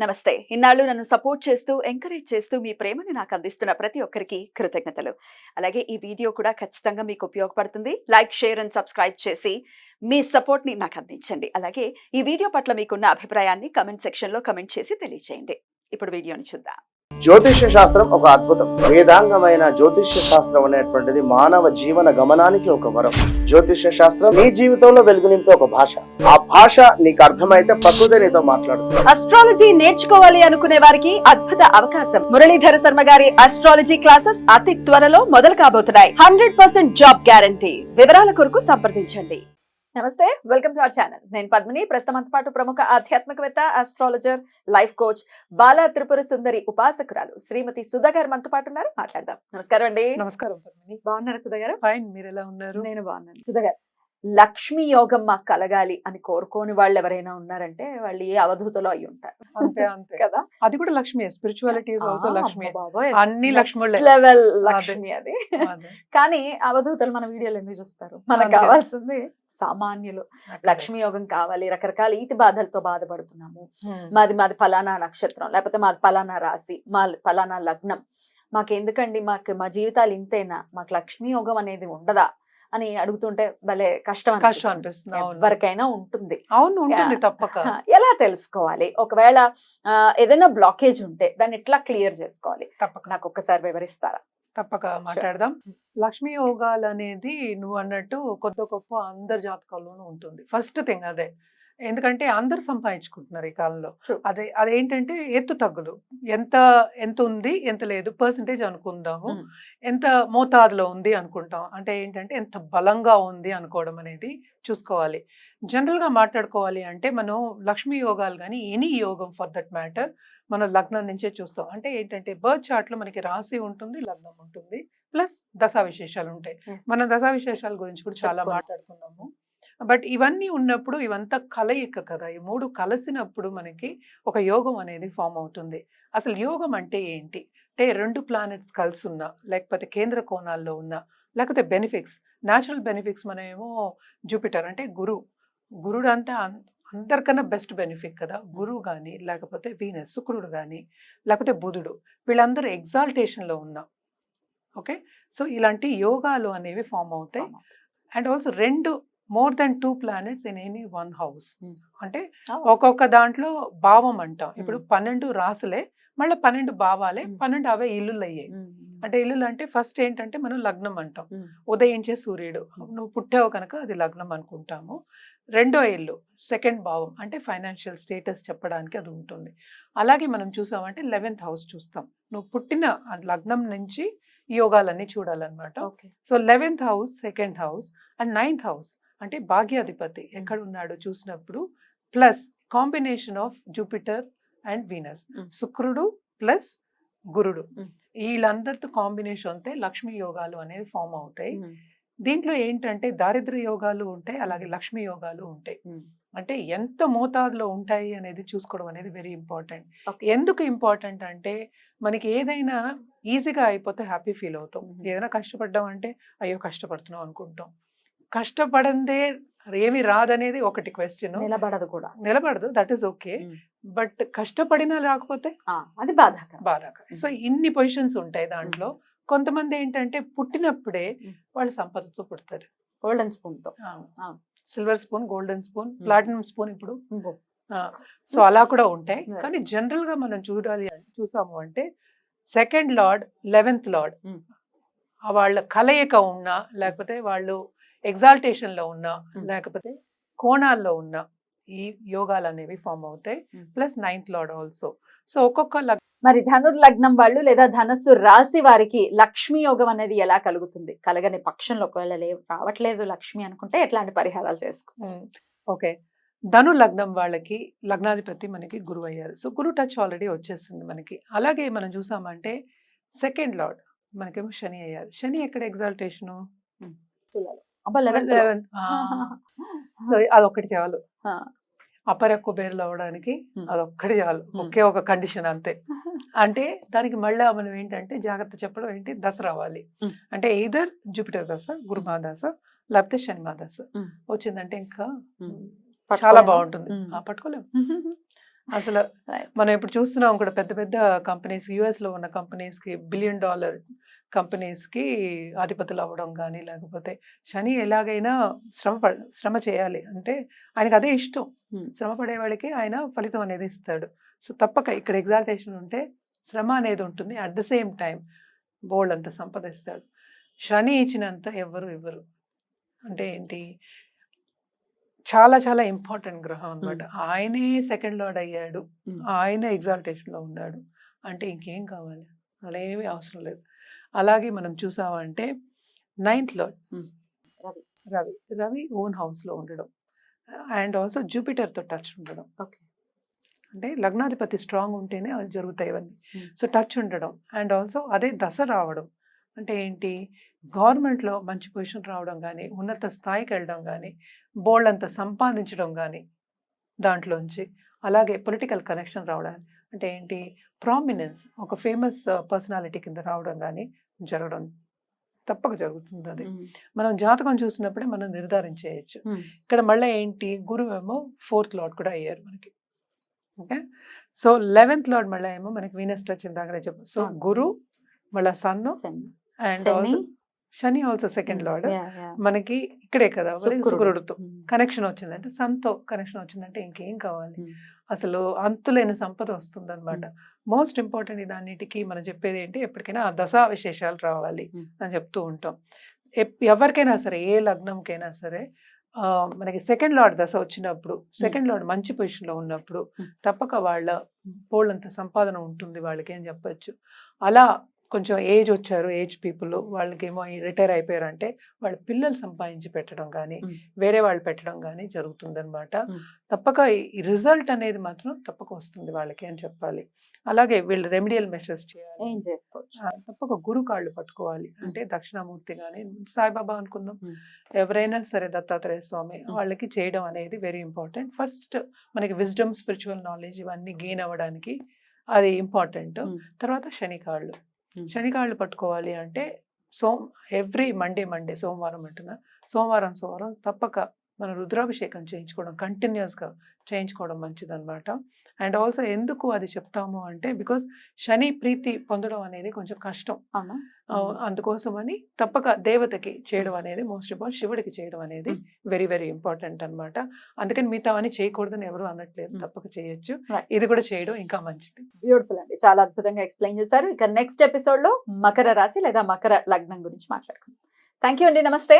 నమస్తే. ఇన్నాళ్ళు నన్ను సపోర్ట్ చేస్తూ, ఎంకరేజ్ చేస్తూ మీ ప్రేమని నాకు అందిస్తున్న ప్రతి ఒక్కరికి కృతజ్ఞతలు. అలాగే ఈ వీడియో కూడా ఖచ్చితంగా మీకు ఉపయోగపడుతుంది. లైక్, షేర్ అండ్ సబ్స్క్రైబ్ చేసి మీ సపోర్ట్‌ని నాకు అందించండి. అలాగే ఈ వీడియో పట్ల మీకున్న అభిప్రాయాన్ని కామెంట్ సెక్షన్‌లో కామెంట్ చేసి తెలియజేయండి. ఇప్పుడు వీడియోని చూద్దాం. జ్యోతిష్య శాస్త్రం ఒక అద్భుతం. వేదాంగమైన జ్యోతిష్య శాస్త్రం అనేటువంటిది మానవ జీవన గమనానికి ఒక వరం. జ్యోతిష్య శాస్త్రం నీ జీవితంలో వెలుగునింపే ఒక భాష. ఆ భాష నీకు అర్థమైతే ప్రకృతి నీతో మాట్లాడుతుంది. అస్ట్రాలజీ నేర్చుకోవాలి అనుకునే వారికి అద్భుత అవకాశం. మురళీధర శర్మ గారి అస్ట్రాలజీ క్లాసెస్ అతి త్వరలో మొదలు కాబోతున్నాయి. 100% జాబ్ గ్యారంటీ. వివరాల కొరకు సంప్రదించండి. నమస్తే, వెల్కమ్ టు అవర్ ఛానల్. నేను పద్మిని. ప్రస్తుతంతో పాటు ప్రముఖ ఆధ్యాత్మికవేత్త, astrologer, life coach, Bala Tripura Sundari ఉపాసకురాలు శ్రీమతి సుధా గారు మనతో పాటు ఉన్నారు. మాట్లాడదాం. నమస్కారం అండి. నమస్కారం పద్మిని. బాగున్నారా సుధా గారు? ఫైన్, మీరు ఎలా ఉన్నారు? నేను బాగున్నాను. సుధా గారు, లక్ష్మీ యోగం మాకు కలగాలి అని కోరుకోని వాళ్ళు ఎవరైనా ఉన్నారంటే వాళ్ళు ఏ అవధూతలో అయి ఉంటారు. అంతే అంతే కదా. అది కూడా Lakshmi. Spirituality is also Lakshmi. బాబోయ్, అన్ని లక్ష్ములే. లెవెల్ లక్ష్మి అది. అదే. కానీ అవధూతలు మన వీడియోలు ఎందుకు చూస్తారు? మనకు అంతే. కావాల్సింది సామాన్యులు. లక్ష్మీ యోగం కావాలి, రకరకాల ఈతి బాధలతో బాధపడుతున్నాము, మాది ఫలానా నక్షత్రం, లేకపోతే మాది ఫలానా రాశి, మా ఫలానా లగ్నం, మాకెందుకండి, మా జీవితాలు ఇంతేనా, మాకు లక్ష్మీ యోగం అనేది ఉండదా అని అడుగుతుంటే భలే కష్టం అనిపిస్తుంది. ఎవరికైనా ఉంటుంది. అవును, ఉంటుంది తప్పక. ఎలా తెలుసుకోవాలి? ఒకవేళ ఏదైనా బ్లాకేజ్ ఉంటే దాన్ని ఎట్లా క్లియర్ చేసుకోవాలి? తప్పక నాకు ఒక్కసారి వివరిస్తారా? తప్పక మాట్లాడదాం. లక్ష్మీ యోగాలు అనేది నువ్వు అన్నట్టు కొద్ది గొప్ప అందరి జాతకాల్లోనూ ఉంటుంది. ఫస్ట్ థింగ్ అదే. ఎందుకంటే అందరు సంపాదించుకుంటున్నారు ఈ కాలంలో. అదేంటంటే ఎత్తు తగ్గులు, ఎంత ఉంది ఎంత లేదు పర్సంటేజ్ అనుకుందాము, ఎంత మోతాదులో ఉంది అనుకుంటాం. అంటే ఏంటంటే ఎంత బలంగా ఉంది అనుకోవడం అనేది చూసుకోవాలి. జనరల్గా మాట్లాడుకోవాలి అంటే మనం లక్ష్మీ యోగాలు కానీ ఎనీ యోగం ఫర్ దట్ మ్యాటర్ మనం లగ్నం నుంచే చూస్తాం. అంటే ఏంటంటే బర్త్ చార్ట్లో మనకి రాశి ఉంటుంది, లగ్నం ఉంటుంది, ప్లస్ దశా విశేషాలు ఉంటాయి. మన దశా విశేషాల గురించి కూడా చాలా మాట్లాడుకున్నాము. బట్ ఇవన్నీ ఉన్నప్పుడు ఇవంతా కలయిక కదా. ఈ మూడు కలిసినప్పుడు మనకి ఒక యోగం అనేది ఫామ్ అవుతుంది. అసలు యోగం అంటే ఏంటి అంటే, రెండు ప్లానెట్స్ కలిసి ఉన్నా, లేకపోతే కేంద్ర కోణాల్లో ఉన్నా, లేకపోతే బెనిఫిక్స్, న్యాచురల్ బెనిఫిక్స్. మనమేమో జూపిటర్ అంటే గురుడు అంటే అందరికన్నా బెస్ట్ బెనిఫిట్ కదా. గురువు కానీ, లేకపోతే వీనస్ శుక్రుడు కానీ, లేకపోతే బుధుడు, వీళ్ళందరూ ఎగ్జాల్టేషన్లో ఉన్నా. ఓకే, సో ఇలాంటి యోగాలు అనేవి ఫామ్ అవుతాయి. And also more than 2 planets in any 1 house. అంటే ఒక్కొక్క దాంట్లో భావం అంటాం. ఇప్పుడు 12 రాసులే, మళ్ళీ 12 భావాలే, 12 అవే ఇల్లులు అయ్యాయి. అంటే ఇల్లులు అంటే ఫస్ట్ ఏంటంటే మనం లగ్నం అంటాం, ఉదయించే సూర్యుడు. నువ్వు పుట్టావు కనుక అది లగ్నం అనుకుంటాము. రెండో ఇల్లు సెకండ్ భావం, అంటే ఫైనాన్షియల్ స్టేటస్ చెప్పడానికి అది ఉంటుంది. అలాగే మనం చూసామంటే 11th house చూస్తాం. నువ్వు పుట్టిన లగ్నం నుంచి యోగాలన్నీ చూడాలన్నమాట. So 11th house, second house and 9th house అంటే భాగ్యాధిపతి ఎక్కడ ఉన్నాడో చూసినప్పుడు, plus combination of Jupiter and Venus, శుక్రుడు ప్లస్ గురుడు, వీళ్ళందరితో కాంబినేషన్ అయితే లక్ష్మీ యోగాలు అనేవి ఫామ్ అవుతాయి. దీంట్లో ఏంటంటే దారిద్ర్య యోగాలు ఉంటాయి, అలాగే లక్ష్మీ యోగాలు ఉంటాయి. అంటే ఎంత మోతాదులో ఉంటాయి అనేది చూసుకోవడం అనేది వెరీ ఇంపార్టెంట్. ఎందుకు ఇంపార్టెంట్ అంటే, మనకి ఏదైనా ఈజీగా అయిపోతే హ్యాపీ ఫీల్ అవుతాం. ఏదైనా కష్టపడ్డాం అంటే అయ్యో కష్టపడుతున్నాం అనుకుంటాం. కష్టపడందే ఏమి రాదనేది ఒకటి క్వశ్చన్. నిలబడదు, దట్ ఈస్ ఓకే. బట్ కష్టపడినా రాకపోతే అది బాధాకరం. సో ఇన్ని పొజిషన్స్ ఉంటాయి దాంట్లో. కొంతమంది ఏంటంటే పుట్టినప్పుడే వాళ్ళు సంపదతో పుడతారు. గోల్డెన్ స్పూన్ తో, silver spoon, golden spoon, platinum spoon ఇప్పుడు. సో అలా కూడా ఉంటాయి. కానీ జనరల్ గా మనం చూసాము అంటే సెకండ్ లార్డ్, 11th లార్డ్ వాళ్ళ కలయిక ఉన్నా, లేకపోతే వాళ్ళు ఎగ్జాల్టేషన్ లో ఉన్నా, లేకపోతే కోణాల్లో ఉన్నా ఈ యోగాలు అనేవి ఫామ్ అవుతాయి. Plus 9th lord also. So ఒక్కొక్క మరి ధనుర్లగ్నం వాళ్ళు లేదా ధనస్సు రాశి వారికి లక్ష్మీ యోగం అనేది ఎలా కలుగుతుంది? కలగని పక్షంలో ఒకవేళ రావట్లేదు లక్ష్మి అనుకుంటే ఎట్లాంటి పరిహారాలు చేసుకో? ఓకే, ధను లగ్నం వాళ్ళకి లగ్నాధిపతి మనకి గురువు అయ్యారు. సో గురు టచ్ ఆల్రెడీ వచ్చేసింది మనకి. అలాగే మనం చూసామంటే సెకండ్ లార్డ్ మనకేమో శని అయ్యారు. శని ఎక్కడ ఎగ్జాల్టేషను? సో అదొక్కటి చాలు. అపర కుబేరులు అవడానికి అదొక్కటి చాలు. ఒకే ఒక కండిషన్ అంతే. అంటే దానికి మళ్ళీ మనం ఏంటంటే జాగ్రత్త చెప్పడం ఏంటి, దశ రావాలి. అంటే ఎయిదర్ జూపిటర్ దశ, గురుమా దశ, లేకపోతే శనిమా దశ వచ్చిందంటే ఇంకా చాలా బాగుంటుంది. పట్టుకోలేము. అసలు Right. మనం ఇప్పుడు చూస్తున్నాం కూడా పెద్ద పెద్ద కంపెనీస్ యుఎస్ లో ఉన్న కంపెనీస్ కి $1 బిలియన్ కంపెనీస్ కి అధిపతులు అవ్వడం కానీ లేకపోతే శని ఎలాగైనా శ్రమ చేయాలి అంటే ఆయనకు అదే ఇష్టం. శ్రమ పడే వాళ్ళకి ఆయన ఫలితం అనేది ఇస్తాడు. సో తప్పక ఇక్కడ ఎగ్జాల్టేషన్ ఉంటే శ్రమ అనేది ఉంటుంది. అట్ ద సేమ్ టైం బోల్డ్ అంత సంపద ఇస్తాడు. శని ఇచ్చినంత ఎవరు ఇవ్వరు. అంటే ఏంటి, చాలా చాలా ఇంపార్టెంట్ గ్రహం అన్నమాట. ఆయనే సెకండ్ లార్డ్ అయ్యాడు, ఆయన ఎగ్జాల్టేషన్ లో ఉన్నాడు అంటే ఇంకేం కావాలి, అలా ఏమీ అవసరం లేదు. అలాగే మనం చూసామంటే 9th lord Ravi. Ravi Ravi own house లో ఉండడం అండ్ ఆల్సో జూపిటర్ తో టచ్ ఉండడం. ఓకే. అంటే లగ్నాధిపతి స్ట్రాంగ్ ఉంటేనే అవి జరుగుతాయి ఇవన్నీ. సో టచ్ ఉండడం అండ్ ఆల్సో అదే దశ రావడం అంటే ఏంటి, గవర్నమెంట్లో మంచి పొజిషన్ రావడం కానీ ఉన్నత స్థాయికి వెళ్ళడం కానీ బోల్డ్ అంత సంపాదించడం కానీ దాంట్లోంచి, అలాగే పొలిటికల్ కనెక్షన్ రావడం అంటే ఏంటి, ప్రామినెన్స్, ఒక ఫేమస్ పర్సనాలిటీ కింద రావడం కానీ జరగడం తప్పక జరుగుతుంది. అది మనం జాతకం చూసినప్పుడే మనం నిర్ధారించేయచ్చు. ఇక్కడ మళ్ళీ ఏంటి, గురువు ఏమో 4th లార్డ్ కూడా అయ్యారు మనకి. ఓకే. సో 11th లార్డ్ మళ్ళీ ఏమో మనకి వీనస్ టచ్ ఇందాకనే చెప్పు. సో గురు మళ్ళీ sun and also Shani also second lord మనకి ఇక్కడే కదా శుక్రుడితో కనెక్షన్ వచ్చిందంటే, సన్తో కనెక్షన్ వచ్చిందంటే ఇంకేం కావాలి, అసలు అంతులేని సంపద వస్తుంది అనమాట. మోస్ట్ ఇంపార్టెంట్ దాన్నిటికీ మనం చెప్పేది ఏంటి, ఎప్పటికైనా ఆ దశా విశేషాలు రావాలి అని చెప్తూ ఉంటాం. ఎవరికైనా సరే, ఏ లగ్నంకైనా సరే మనకి సెకండ్ లార్డ్ దశ వచ్చినప్పుడు, సెకండ్ లార్డ్ మంచి పొజిషన్లో ఉన్నప్పుడు తప్పక వాళ్ళ పోళ్ళంత సంపాదన ఉంటుంది వాళ్ళకి అని చెప్పచ్చు. అలా కొంచెం ఏజ్ వచ్చారు, ఏజ్ పీపుల్, వాళ్ళకేమో రిటైర్ అయిపోయారంటే వాళ్ళ పిల్లలు సంపాదించి పెట్టడం కానీ వేరే వాళ్ళు పెట్టడం కానీ జరుగుతుందన్నమాట. తప్పక ఈ రిజల్ట్ అనేది మాత్రం తప్పక వస్తుంది వాళ్ళకి అని చెప్పాలి. అలాగే వీళ్ళు రెమిడియల్ మెషర్స్ చేయాలి, ఏం చేసుకోవచ్చు, తప్పక గురు కాళ్ళు పట్టుకోవాలి. అంటే దక్షిణామూర్తి కానీ సాయిబాబా అనుకుందాం, ఎవరైనా సరే దత్తాత్రేయ స్వామి, వాళ్ళకి చేయడం అనేది వెరీ ఇంపార్టెంట్. ఫస్ట్ మనకి విజ్డమ్, స్పిరిచువల్ నాలెడ్జ్ ఇవన్నీ గెయిన్ అవ్వడానికి అది ఇంపార్టెంట్. తర్వాత శనికాళ్ళు, శనికాళ్ళు పట్టుకోవాలి అంటే ఎవ్రీ మండే సోమవారం అంటున్నా, సోమవారం తప్పక మనం రుద్రాభిషేకం చేయించుకోవడం, కంటిన్యూస్గా చేయించుకోవడం మంచిదన్నమాట. అండ్ ఆల్సో ఎందుకు అది చెప్తాము అంటే, బికాస్ శని ప్రీతి పొందడం అనేది కొంచెం కష్టం. అందుకోసమని తప్పక దేవతకి చేయడం అనేది మోస్ట్ ఇంపార్టెంట్, శివుడికి చేయడం అనేది వెరీ వెరీ ఇంపార్టెంట్ అనమాట. అందుకని మిగతా అని చేయకూడదని ఎవరు అనట్లేదు, తప్పక చేయొచ్చు. ఇది కూడా చేయడం ఇంకా మంచిది. బ్యూటిఫుల్ అండి, చాలా అద్భుతంగా ఎక్స్ప్లెయిన్ చేశారు. ఇక నెక్స్ట్ ఎపిసోడ్ లో మకర రాశి లేదా మకర లగ్నం గురించి మాట్లాడుకుందాం. థ్యాంక్ యూ అండి, నమస్తే.